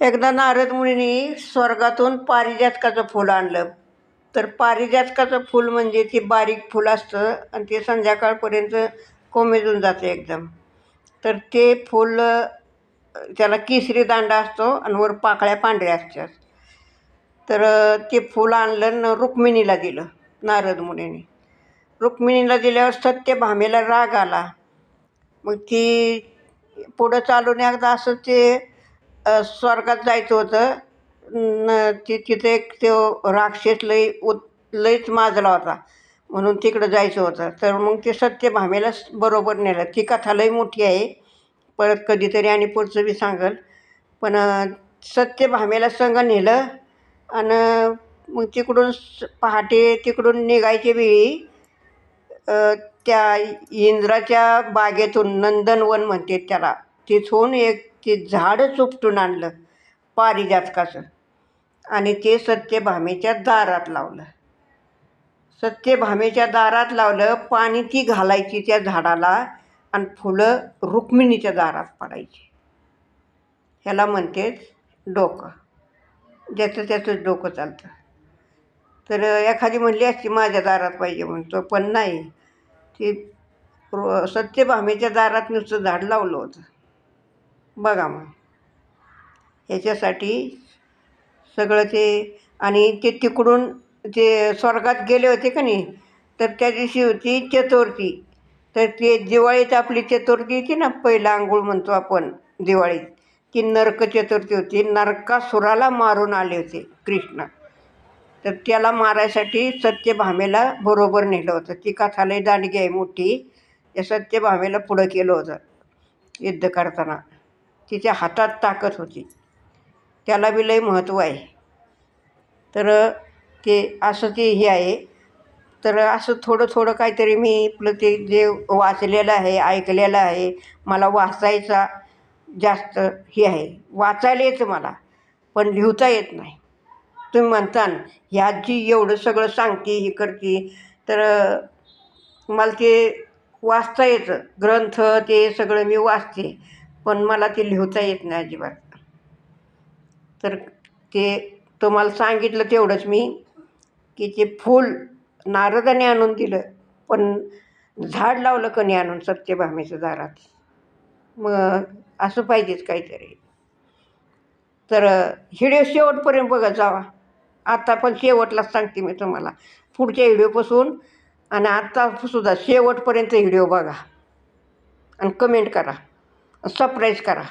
एकदा नारद मुनींनी स्वर्गातून पारिजातकाचं फूल आणलं. तर पारिजातकाचं फूल म्हणजे ते बारीक फूल असतं आणि ते संध्याकाळपर्यंत कोमेजून जातं एकदम. तर ते फूल त्याला केसरी दांडा असतो आणि वर पाकळ्या पांढऱ्या असतात. तर ते फूल आणलं आणि रुक्मिणीला दिलं नारद मुनींनी. रुक्मिणीला दिल्यावर सत्यभामेला राग आला. मग ती पुढं चालून एकदा असं ते स्वर्गात जायचं होतं. तिथे एक तो राक्षस लईच माजला होता म्हणून तिकडं जायचं होतं. तर मग ते सत्यभामेला बरोबर नेलं. ती कथा लई मोठी आहे, परत कधीतरी आणि पुढचं बी सांगल. पण सत्यभामेला संग नेलं आणि मग तिकडून पहाटे तिकडून निघायच्या वेळी त्या इंद्राच्या बागेतून, नंदनवन म्हणते त्याला, तिथून एक ते झाडच उपटून आणलं पारिजातकाचं आणि ते सत्यभामेच्या दारात लावलं. सत्यभामेच्या दारात लावलं. पाणी ती घालायची त्या झाडाला आणि फुलं रुक्मिणीच्या दारात पडायची. ह्याला म्हणतेच डोकं. ज्याचं त्याचंच डोकं चालतं. तर एखादी म्हणली असती माझ्या दारात पाहिजे म्हणतो, पण नाही, ती सत्यभामेच्या दारात नुसतं झाड लावलं होतं. बघा मग ह्याच्यासाठी सगळं ते. आणि ते तिकडून ते स्वर्गात गेले होते का नाही, तर त्या दिवशी होती चतुर्थी. तर ते दिवाळीत आपली चतुर्थी येते ना, पहिला आंघोळ म्हणतो आपण दिवाळीत, ती नरक चतुर्थी होती. नरकासुराला मारून आले होते कृष्ण. तर त्याला मारायसाठी सत्यभामेला बरोबर नेलं होतं. ती कथा लई दांडगी आहे मोठी. त्या सत्यभामेला पुढं केलं होतं युद्ध करताना. तिच्या हातात ताकद होती, त्याला बी लई महत्त्व आहे. तर ते असं ते हे आहे. तर असं थोडं थोडं काहीतरी मी आपलं ते जे वाचलेलं आहे, ऐकलेलं आहे. मला वाचायचा जास्त हे आहे, वाचायला येतं मला, पण लिहिता येत नाही. तुम्ही म्हणता ना ह्या जी एवढं सगळं सांगते हे करते, तर मला ते वाचता येतं. ग्रंथ ते सगळं मी वाचते, पण मला ते लिहिता येत नाही अजिबात. तर ते तुम्हाला सांगितलं तेवढंच मी, की ते फूल नारदाने आणून दिलं, पण झाड लावलं कणी आणून सत्यभामेच्या दारात. मग असं पाहिजेच काहीतरी. तर व्हिडिओ शेवटपर्यंत बघत जावा. आता पण शेवटलाच सांगते मी तुम्हाला, पुढच्या व्हिडिओपासून आणि आत्तासुद्धा शेवटपर्यंत व्हिडिओ बघा आणि कमेंट करा, सबस्क्राईब करा.